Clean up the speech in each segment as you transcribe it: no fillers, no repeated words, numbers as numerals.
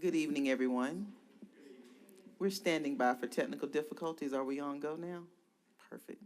Good evening, everyone. We're standing by for technical difficulties. Are we on go now? Perfect.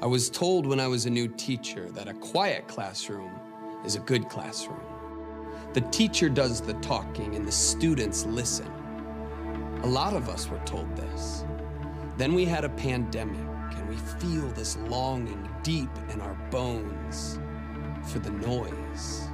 I was told when I was a new teacher that a quiet classroom is a good classroom. The teacher does the talking and the students listen. A lot of us were told this. Then we had a pandemic and we feel this longing deep in our bones for the noise.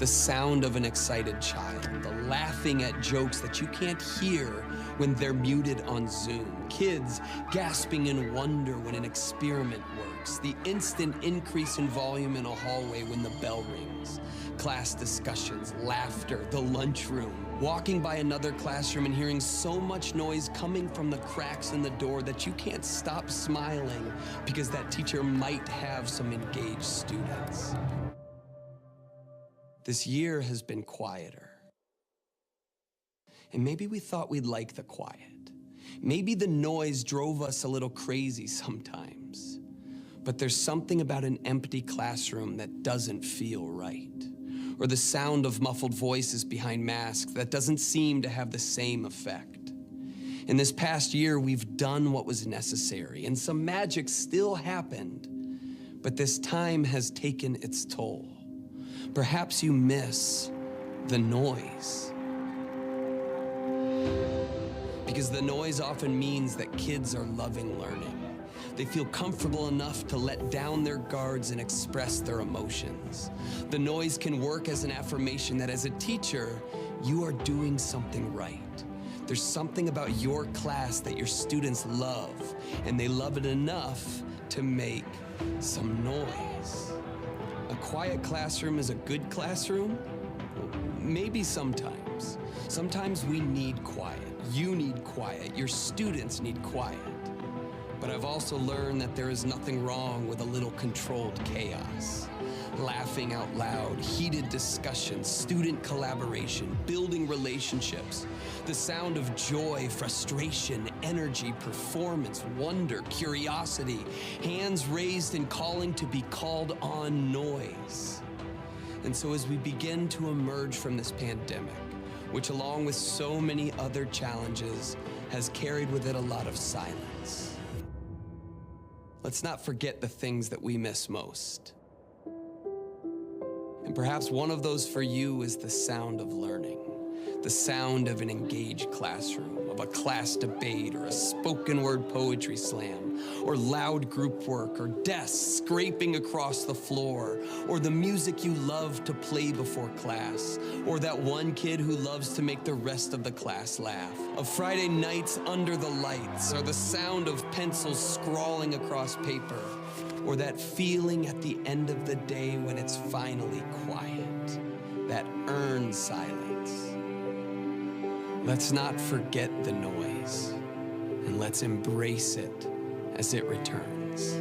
The sound of an excited child, the laughing at jokes that you can't hear when they're muted on Zoom, kids gasping in wonder when an experiment works, the instant increase in volume in a hallway when the bell rings, class discussions, laughter, the lunchroom, walking by another classroom and hearing so much noise coming from the cracks in the door that you can't stop smiling because that teacher might have some engaged students. This year has been quieter. And maybe we thought we'd like the quiet. Maybe the noise drove us a little crazy sometimes. But there's something about an empty classroom that doesn't feel right. Or the sound of muffled voices behind masks that doesn't seem to have the same effect. In this past year, we've done what was necessary, and some magic still happened. But this time has taken its toll. Perhaps you miss the noise. Because the noise often means that kids are loving learning. They feel comfortable enough to let down their guards and express their emotions. The noise can work as an affirmation that as a teacher, you are doing something right. There's something about your class that your students love, and they love it enough to make some noise. A quiet classroom is a good classroom? Maybe sometimes. Sometimes we need quiet. You need quiet. Your students need quiet. But I've also learned that there is nothing wrong with a little controlled chaos. Laughing out loud, heated discussions, student collaboration, building relationships. The sound of joy, frustration, energy, performance, wonder, curiosity, hands raised and calling to be called on noise. And so as we begin to emerge from this pandemic, which along with so many other challenges, has carried with it a lot of silence. Let's not forget the things that we miss most. And perhaps one of those for you is the sound of learning, the sound of an engaged classroom, of a class debate or a spoken word poetry slam, or loud group work, or desks scraping across the floor, or the music you love to play before class, or that one kid who loves to make the rest of the class laugh, of Friday nights under the lights, or the sound of pencils scrawling across paper, or that feeling at the end of the day when it's finally quiet, that earned silence. Let's not forget the noise, and let's embrace it as it returns.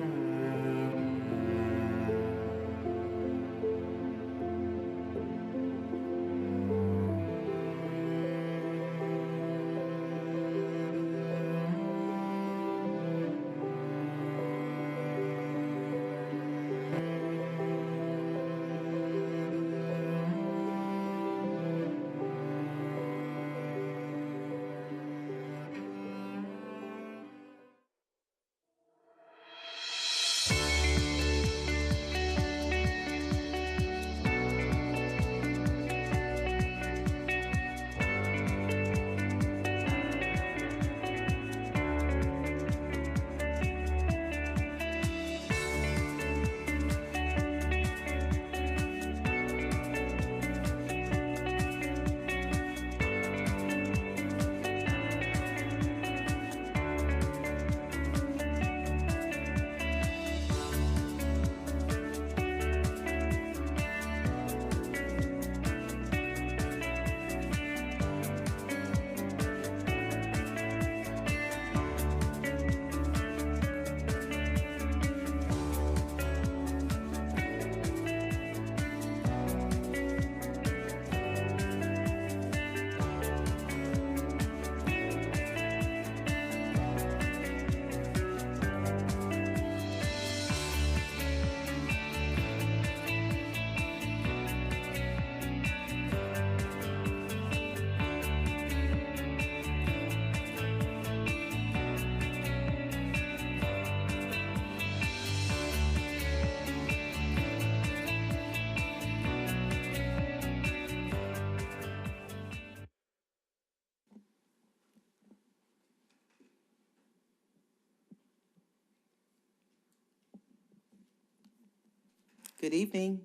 Good evening.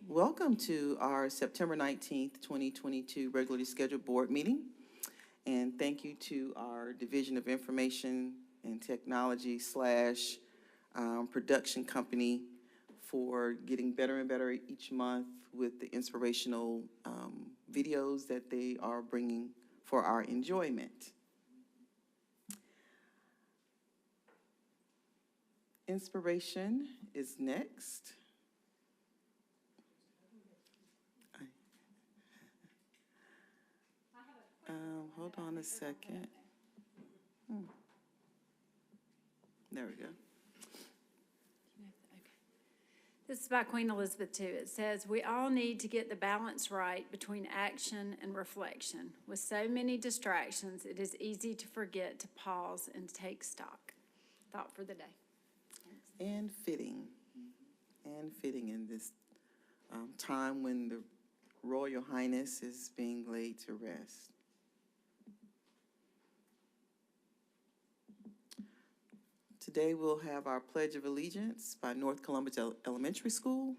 Welcome to our September 19th, 2022 regularly scheduled board meeting. And thank you to our Division of Information and Technology slash production company for getting better and better each month with the inspirational videos that they are bringing for our enjoyment. Inspiration is next. Hold on a second. There we go. This is by Queen Elizabeth II. It says, "We all need to get the balance right between action and reflection. With so many distractions, it is easy to forget to pause and take stock." Thought for the day. And fitting in this time when the Royal Highness is being laid to rest. Today we'll have our Pledge of Allegiance by North Columbus Elementary School.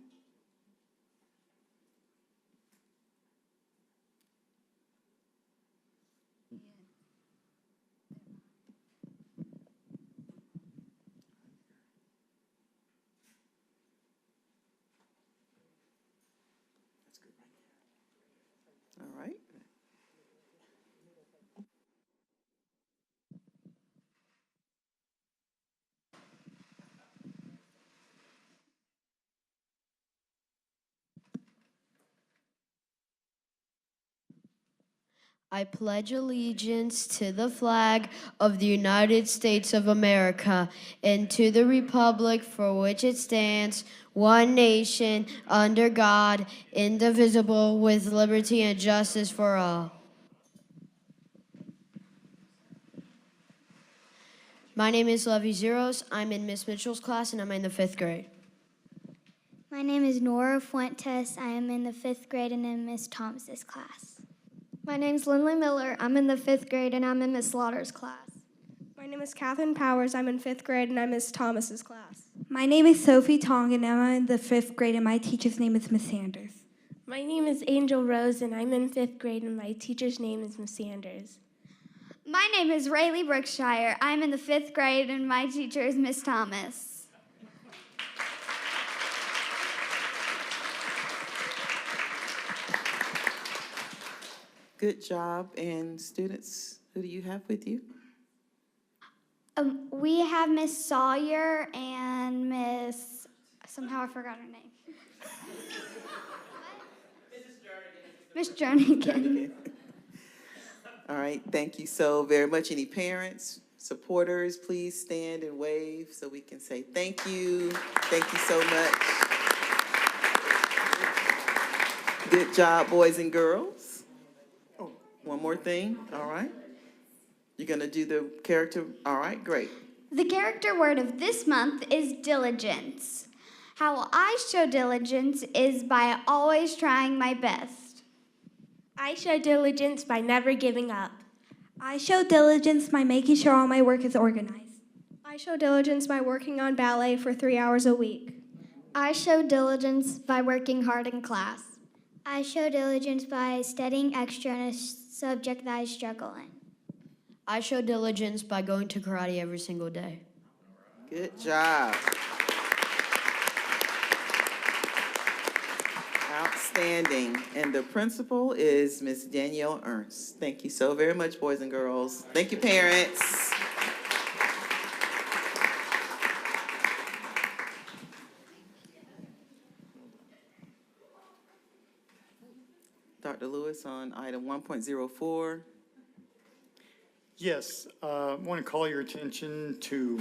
All right. I pledge allegiance to the flag of the United States of America and to the republic for which it stands, one nation, under God, indivisible, with liberty and justice for all. My name is Levy Zeros. I'm in Miss Mitchell's class, and I'm in the 5th grade. My name is Nora Fuentes. I am in the 5th grade and in Miss Thomas's class. My name's Lindley Miller. I'm in the 5th grade and I'm in Miss Slaughter's class. My name is Catherine Powers. I'm in 5th grade and I'm Miss Thomas's class. My name is Sophie Tong and I'm in the 5th grade and my teacher's name is Miss Sanders. My name is Angel Rose and I'm in 5th grade and my teacher's name is Miss Sanders. My name is Rayleigh Brookshire. I'm in the 5th grade and my teacher is Miss Thomas. Good job. And students, who do you have with you? We have Miss Sawyer and Miss, somehow I forgot her name. Miss Jernigan. All right, thank you so very much. Any parents, supporters, please stand and wave so we can say thank you. Thank you so much. Good job, boys and girls. Oh, one more thing, all right. You're gonna do the character, all right, great. The character word of this month is diligence. How I show diligence is by always trying my best. I show diligence by never giving up. I show diligence by making sure all my work is organized. I show diligence by working on ballet for 3 hours a week. I show diligence by working hard in class. I show diligence by studying extra in a subject that I struggle in. I show diligence by going to karate every single day. Good job. Outstanding. And the principal is Miss Danielle Ernst. Thank you so very much, boys and girls. Thank you, parents. Dr. Lewis on item 1.04. Yes, I want to call your attention to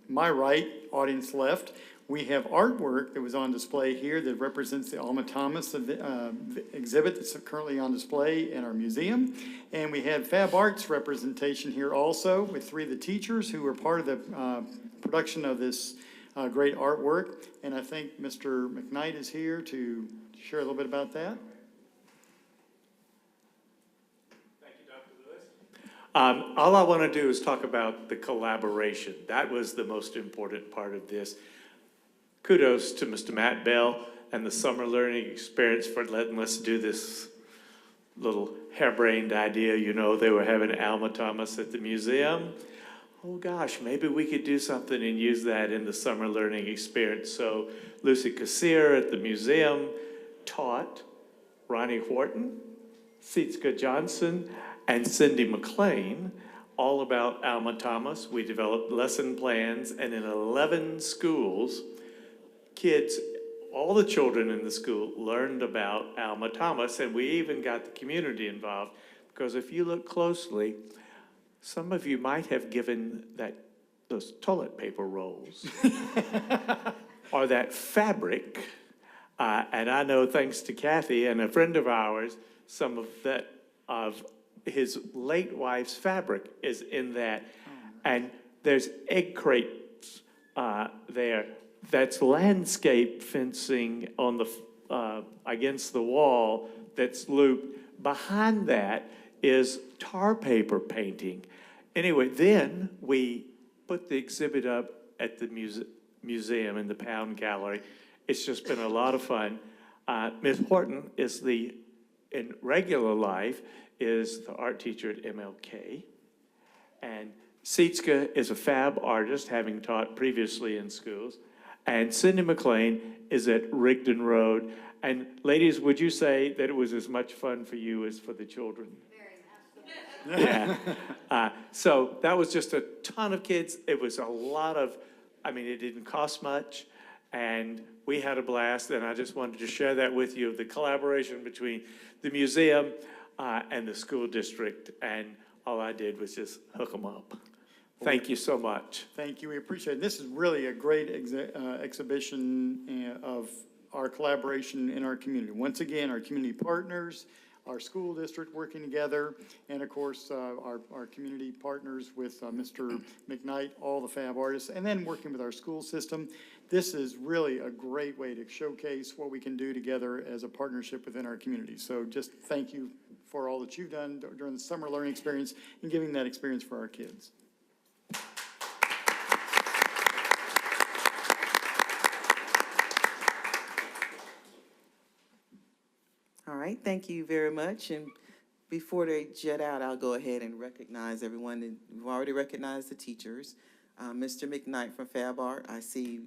my right, audience left. We have artwork that was on display here that represents the Alma Thomas exhibit that's currently on display in our museum. And we had Fab Arts representation here also with 3 of the teachers who were part of the production of this great artwork. And I think Mr. McKnight is here to share a little bit about that. All I want to do is talk about the collaboration. That was the most important part of this. kudos to Mr. Matt Bell and the Summer Learning Experience for letting us do this little harebrained idea. You know, they were having Alma Thomas at the museum. Oh gosh, maybe we could do something and use that in the Summer Learning Experience. So Lucy Kassir at the museum taught Ronnie Wharton, Sietska Johnson, and Cindy McLean all about Alma Thomas. We developed lesson plans, and in 11 schools, kids, all the children in the school learned about Alma Thomas, and we even got the community involved, because if you look closely, some of you might have given those toilet paper rolls or that fabric, and I know thanks to Kathy and a friend of ours, some of his late wife's fabric is in that, and there's egg crates there. That's landscape fencing on the against the wall that's looped. Behind that is tar paper painting. Anyway, then we put the exhibit up at the museum in the Pound Gallery. It's just been a lot of fun. Ms. Horton is in regular life, is the art teacher at MLK. And Sietska is a fab artist, having taught previously in schools. And Cindy McLean is at Rigdon Road. And ladies, would you say that it was as much fun for you as for the children? Very, absolutely. Yeah. So that was just a ton of kids. It was a lot of, it didn't cost much. And we had a blast. And I just wanted to share that with you, the collaboration between the museum and the school district. And all I did was just hook them up. Thank you so much. Thank you. We appreciate it. This is really a great exhibition of our collaboration in our community. Once again, our community partners, our school district working together, and of course, our community partners with Mr. McKnight, all the fab artists, and then working with our school system. This is really a great way to showcase what we can do together as a partnership within our community. So just thank you for all that you've done during the summer learning experience and giving that experience for our kids. All right, thank you very much. And before they jet out, I'll go ahead and recognize everyone. And we've already recognized the teachers. Mr. McKnight from Fab Art. I see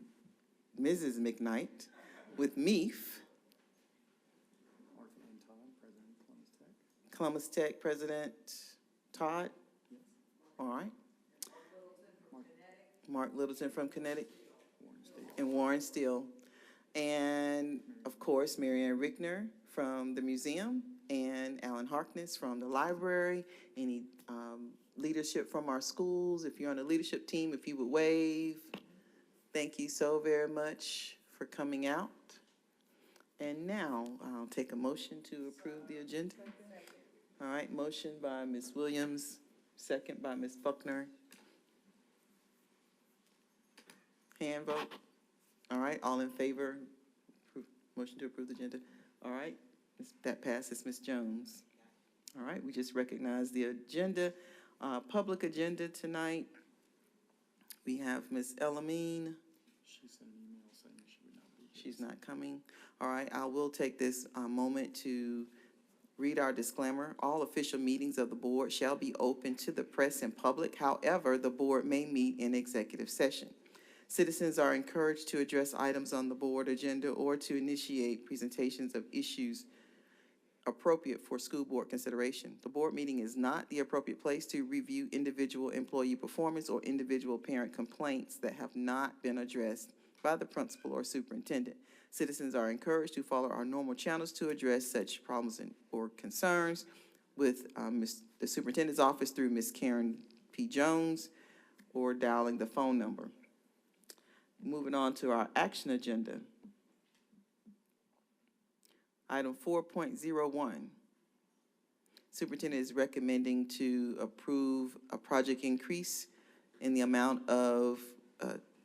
Mrs. McKnight with MEEF. Columbus Tech President Todd. Yes. All right. Mark Littleton from Kinetic. And Warren Steele. And, of course, Marianne Rickner from the museum, and Alan Harkness from the library. Any leadership from our schools, if you're on the leadership team, if you would wave. Thank you so very much for coming out. And now I'll take a motion to approve the agenda. All right, motion by Ms. Williams, second by Ms. Buckner. Hand vote. All right, all in favor? Motion to approve the agenda. All right, that passes. Ms. Jones. All right, we just recognized the agenda, public agenda tonight. We have Ms. Elamine. She sent an email saying she would not be here. She's not coming. All right, I will take this moment to read our disclaimer. All official meetings of the board shall be open to the press and public. However, the board may meet in executive session. Citizens are encouraged to address items on the board agenda or to initiate presentations of issues appropriate for school board consideration. The board meeting is not the appropriate place to review individual employee performance or individual parent complaints that have not been addressed by the principal or superintendent. Citizens are encouraged to follow our normal channels to address such problems or concerns with the superintendent's office through Ms. Karen P. Jones or dialing the phone number. Moving on to our action agenda. Item 4.01. Superintendent is recommending to approve a project increase in the amount of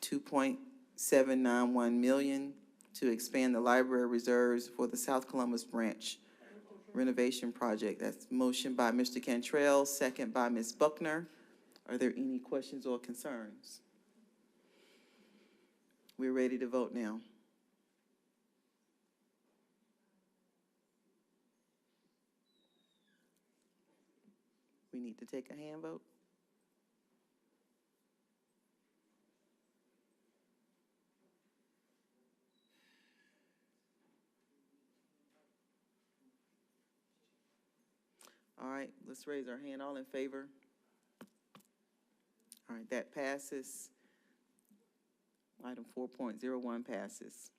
$2.791 million to expand the library reserves for the South Columbus branch renovation project. That's motion by Mr. Cantrell, second by Ms. Buckner. Are there any questions or concerns? we're ready to vote now. We need to take a hand vote. All right, let's raise our hand. All in favor? All right, that passes. Item 4.01 passes.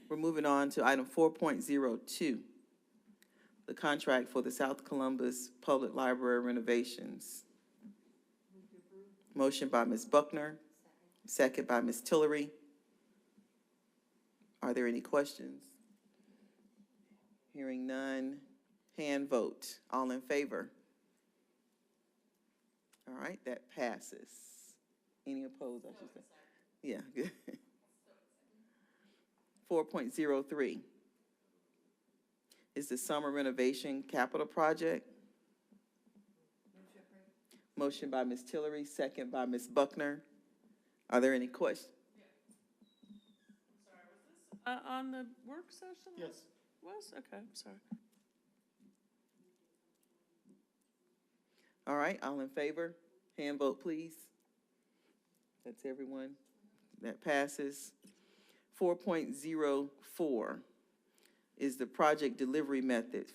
We're moving on to item 4.02, the contract for the South Columbus Public Library renovations. Motion by Ms. Buckner, second by Ms. Tillery. Are there any questions? Hearing none, hand vote. All in favor? All right, that passes. Any opposed, I should say? Yeah, good. 4.03 is the summer renovation capital project. Motion by Ms. Tillery, second by Ms. Buckner. Are there any questions? On the work session? Yes. Was? Okay, I'm sorry. All right, all in favor? Hand vote, please. That's everyone. That passes. 4.04 is the project delivery method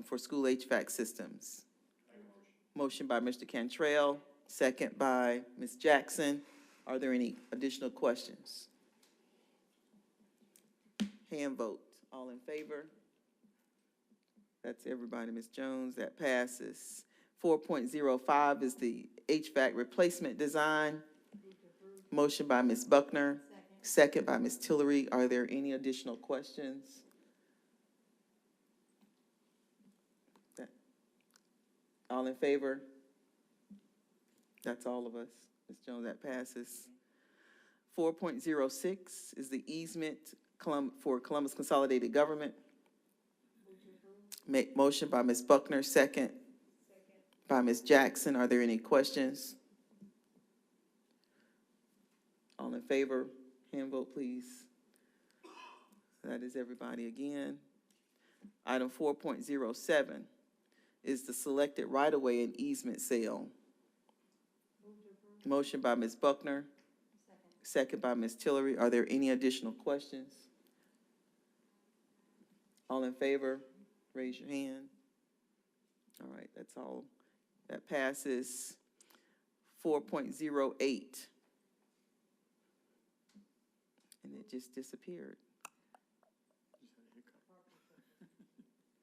for school HVAC systems. Motion by Mr. Cantrell, second by Ms. Jackson. Are there any additional questions? Hand vote. All in favor? That's everybody. Ms. Jones, that passes. 4.05 is the HVAC replacement design. Motion by Ms. Buckner, second by Ms. Tillery. Are there any additional questions? All in favor? That's all of us. Ms. Jones, that passes. 4.06 is the easement for Columbus Consolidated Government. Motion by Ms. Buckner, second by Ms. Jackson. Are there any questions? All in favor? Hand vote, please. That is everybody again. Item 4.07 is the selected right-of-way and easement sale. Motion by Ms. Buckner, second by Ms. Tillery. Are there any additional questions? All in favor? Raise your hand. All right, that's all. That passes. 4.08. And it just disappeared.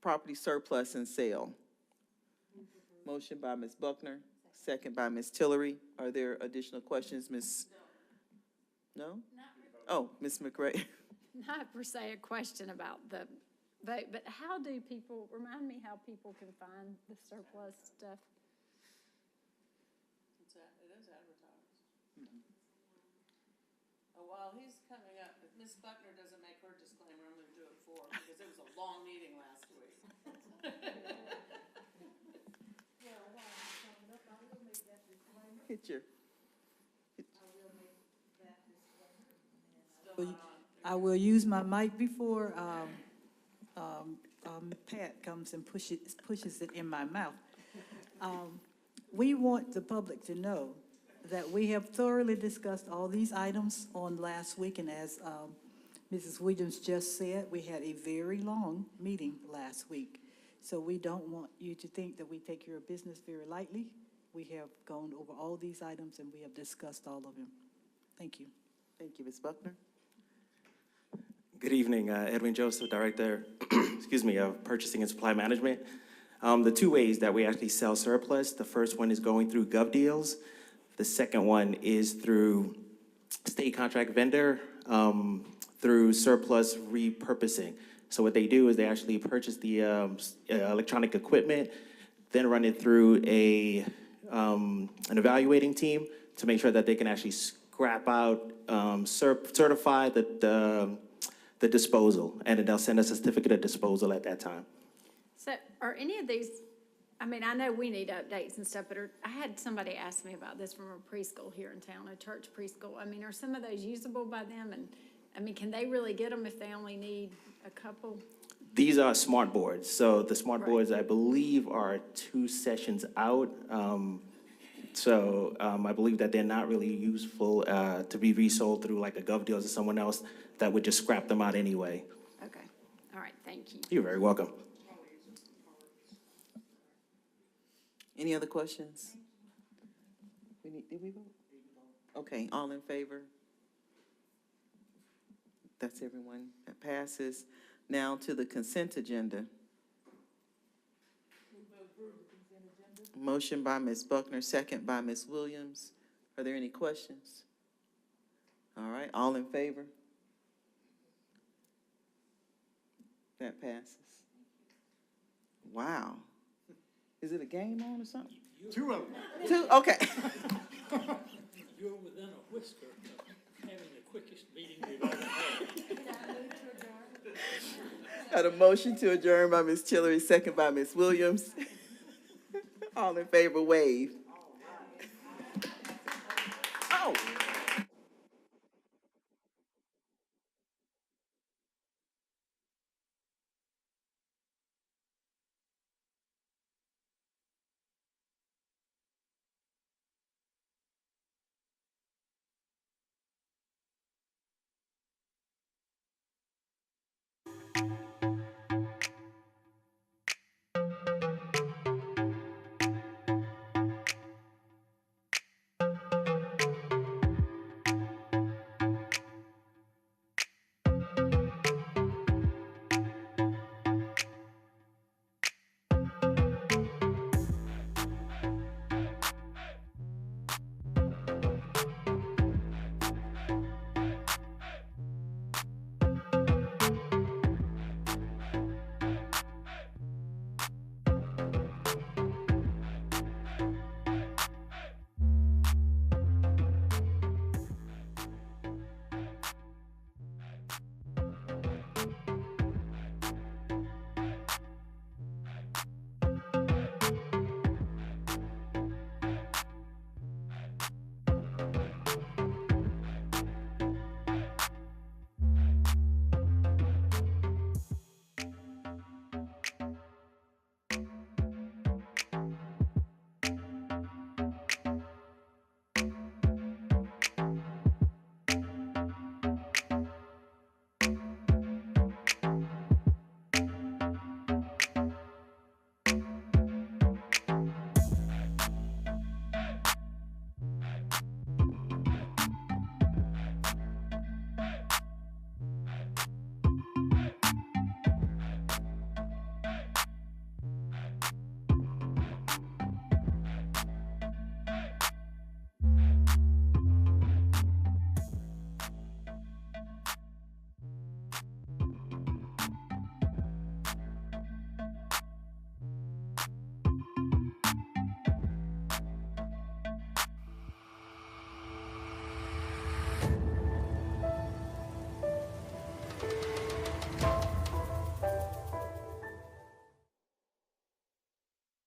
Property surplus and sale. Motion by Ms. Buckner, second by Ms. Tillery. Are there additional questions, Ms.? No? Oh, Ms. McRae. Not per se a question about the vote, but how do people, remind me how people can find the surplus stuff? It is advertised. Oh, while he's coming up, if Ms. Buckner doesn't make her disclaimer, I'm going to do it for her, because it was a long meeting last week. Hit your. I will use my mic before Pat comes and pushes it in my mouth. We want the public to know that we have thoroughly discussed all these items on last week, and as Mrs. Williams just said, we had a very long meeting last week. So we don't want you to think that we take your business very lightly. We have gone over all these items and we have discussed all of them. Thank you. Thank you, Ms. Buckner. Good evening, Edwin Joseph, Director, excuse me, of Purchasing and Supply Management. The two ways that we actually sell surplus, the first one is going through GovDeals. The second one is through state contract vendor, through surplus repurposing. So what they do is they actually purchase the electronic equipment, then run it through an evaluating team to make sure that they can actually scrap out, certify the disposal, and then they'll send us a certificate of disposal at that time. So are any of these I mean, I know we need updates and stuff, but I had somebody ask me about this from a preschool here in town, a church preschool. I mean, are some of those usable by them? And, I mean, can they really get them if they only need a couple? These are smart boards. So the smart Right. boards, I believe, are 2 sessions out. I believe that they're not really useful to be resold through like a Gov Deals or someone else that would just scrap them out anyway. Okay, all right, thank you. You're very welcome. Any other questions? Did we vote? Okay, all in favor? That's everyone. That passes. Now to the consent agenda. Motion by Ms. Buckner, second by Ms. Williams. Are there any questions? All right, all in favor? That passes. Wow. Is it a game on or something? 2 of them. 2, okay. You're within a whisker of having the quickest meeting we've ever had. Got a motion to adjourn by Ms. Chillery, second by Ms. Williams. All in favor, wave. Oh.